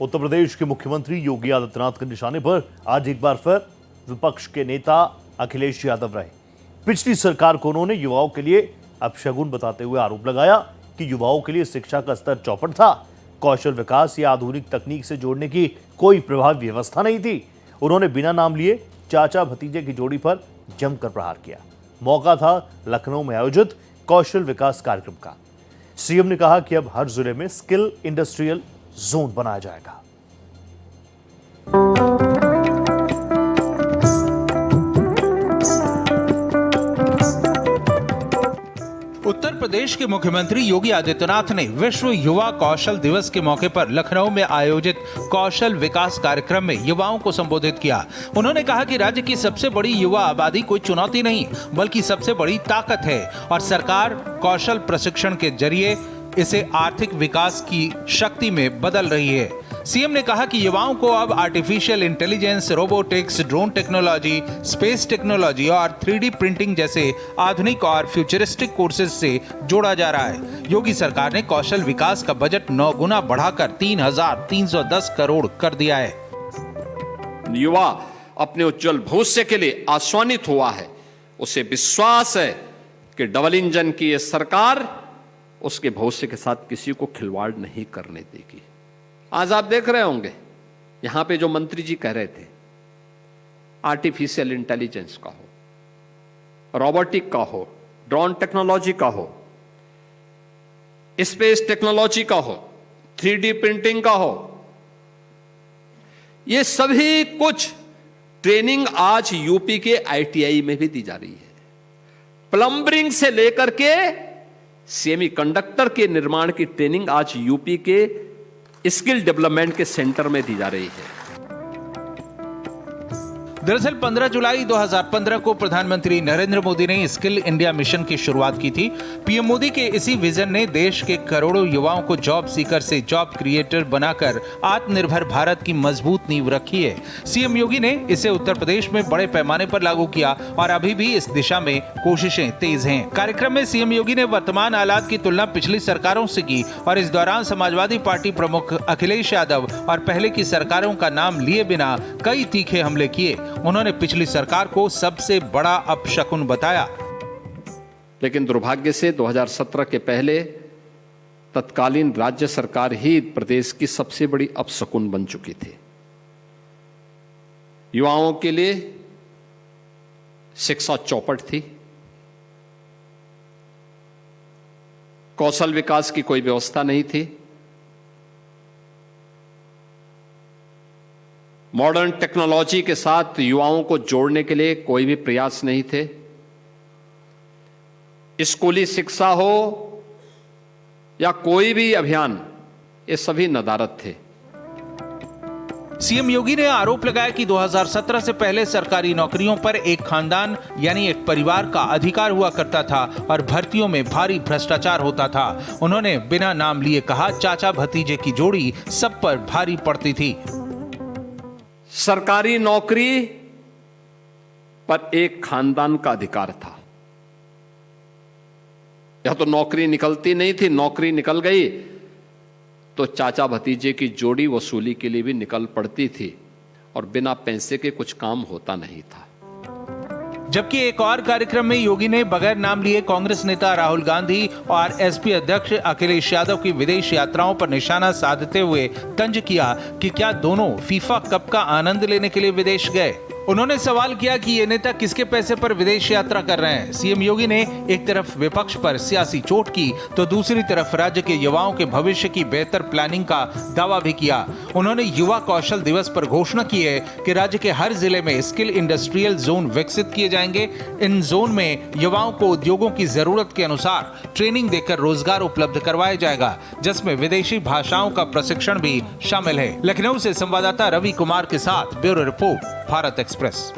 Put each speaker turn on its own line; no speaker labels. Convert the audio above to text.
उत्तर प्रदेश के मुख्यमंत्री योगी आदित्यनाथ के निशाने पर आज एक बार फिर विपक्ष के नेता अखिलेश यादव रहे। पिछली सरकार को उन्होंने युवाओं के लिए अपशगुन बताते हुए आरोप लगाया कि युवाओं के लिए शिक्षा का स्तर चौपट था, कौशल विकास या आधुनिक तकनीक से जोड़ने की कोई प्रभावी व्यवस्था नहीं थी। उन्होंने बिना नाम लिए चाचा भतीजे की जोड़ी पर जमकर प्रहार किया। मौका था लखनऊ में आयोजित कौशल विकास कार्यक्रम का। सीएम ने कहा कि अब हर जिले में स्किल इंडस्ट्रियल जोन बनाया जाएगा।
उत्तर प्रदेश के मुख्यमंत्री योगी आदित्यनाथ ने विश्व युवा कौशल दिवस के मौके पर लखनऊ में आयोजित कौशल विकास कार्यक्रम में युवाओं को संबोधित किया। उन्होंने कहा कि राज्य की सबसे बड़ी युवा आबादी कोई चुनौती नहीं बल्कि सबसे बड़ी ताकत है और सरकार कौशल प्रशिक्षण के जरिए इसे आर्थिक विकास की शक्ति में बदल रही है। सीएम ने कहा कि युवाओं को अब artificial intelligence, robotics, drone technology, space technology और 3D प्रिंटिंग जैसे आधुनिक और फ्यूचरिस्टिक कोर्सेज से जोड़ा जा रहा है। योगी सरकार ने कौशल विकास का बजट 9 गुना बढ़ाकर 3,310 करोड़ कर दिया है।
युवा अपने उज्जवल भविष्य के लिए आश्वानित हुआ है। उसे विश्वास है कि डबल इंजन की यह सरकार उसके भविष्य के साथ किसी को खिलवाड़ नहीं करने देगी। आज आप देख रहे होंगे यहां पे जो मंत्री जी कह रहे थे, आर्टिफिशियल इंटेलिजेंस का हो, रोबोटिक का हो, ड्रोन टेक्नोलॉजी का हो, स्पेस टेक्नोलॉजी का हो, 3D प्रिंटिंग का हो, ये सभी कुछ ट्रेनिंग आज यूपी के ITI में भी दी जा रही है। प्लम्बरिंग से लेकर के सेमीकंडक्टर के निर्माण की ट्रेनिंग आज यूपी के स्किल डेवलपमेंट के सेंटर में दी जा रही है।
दरअसल 15 जुलाई 2015 को प्रधानमंत्री नरेंद्र मोदी ने स्किल इंडिया मिशन की शुरुआत की थी। पीएम मोदी के इसी विजन ने देश के करोड़ों युवाओं को जॉब सीकर से जॉब क्रिएटर बनाकर आत्मनिर्भर भारत की मजबूत नींव रखी है। सीएम योगी ने इसे उत्तर प्रदेश में बड़े पैमाने पर लागू किया और अभी भी इस दिशा में कोशिशें तेज हैं। कार्यक्रम में सीएम योगी ने वर्तमान हालात की तुलना पिछली सरकारों से की और इस दौरान समाजवादी पार्टी प्रमुख अखिलेश यादव और पहले की सरकारों का नाम लिए बिना कई तीखे हमले किए। उन्होंने पिछली सरकार को सबसे बड़ा अपशकुन बताया।
लेकिन दुर्भाग्य से 2017 के पहले तत्कालीन राज्य सरकार ही प्रदेश की सबसे बड़ी अपशकुन बन चुकी थी। युवाओं के लिए शिक्षा चौपट थी, कौशल विकास की कोई व्यवस्था नहीं थी, मॉडर्न टेक्नोलॉजी के साथ युवाओं को जोड़ने के लिए कोई भी प्रयास नहीं थे। स्कूली शिक्षा हो या कोई भी अभियान, ये सभी नदारद थे।
सीएम योगी ने आरोप लगाया कि 2017 से पहले सरकारी नौकरियों पर एक खानदान यानी एक परिवार का अधिकार हुआ करता था और भर्तियों में भारी भ्रष्टाचार होता था। उन्होंने बिना नाम लिए कहा, चाचा भतीजे की जोड़ी सब पर भारी पड़ती थी।
सरकारी नौकरी पर एक खानदान का अधिकार था। यह तो नौकरी निकलती नहीं थी, नौकरी निकल गई तो चाचा भतीजे की जोड़ी वसूली के लिए भी निकल पड़ती थी और बिना पैसे के कुछ काम होता नहीं था।
जबकि एक और कार्यक्रम में योगी ने बगैर नाम लिए कांग्रेस नेता राहुल गांधी और एसपी अध्यक्ष अखिलेश यादव की विदेश यात्राओं पर निशाना साधते हुए तंज किया कि क्या दोनों फीफा कप का आनंद लेने के लिए विदेश गए। उन्होंने सवाल किया कि ये नेता किसके पैसे पर विदेश यात्रा कर रहे हैं। सीएम योगी ने एक तरफ विपक्ष पर सियासी चोट की तो दूसरी तरफ राज्य के युवाओं के भविष्य की बेहतर प्लानिंग का दावा भी किया। उन्होंने युवा कौशल दिवस पर घोषणा की है कि राज्य के हर जिले में स्किल इंडस्ट्रियल जोन विकसित किए जाएंगे। इन जोन में युवाओं को उद्योगों की जरूरत के अनुसार ट्रेनिंग देकर रोजगार उपलब्ध करवाया जाएगा, जिसमें विदेशी भाषाओं का प्रशिक्षण भी शामिल है। लखनऊ से संवाददाता रवि कुमार के साथ ब्यूरो रिपोर्ट, भारत एक्सप्रेस।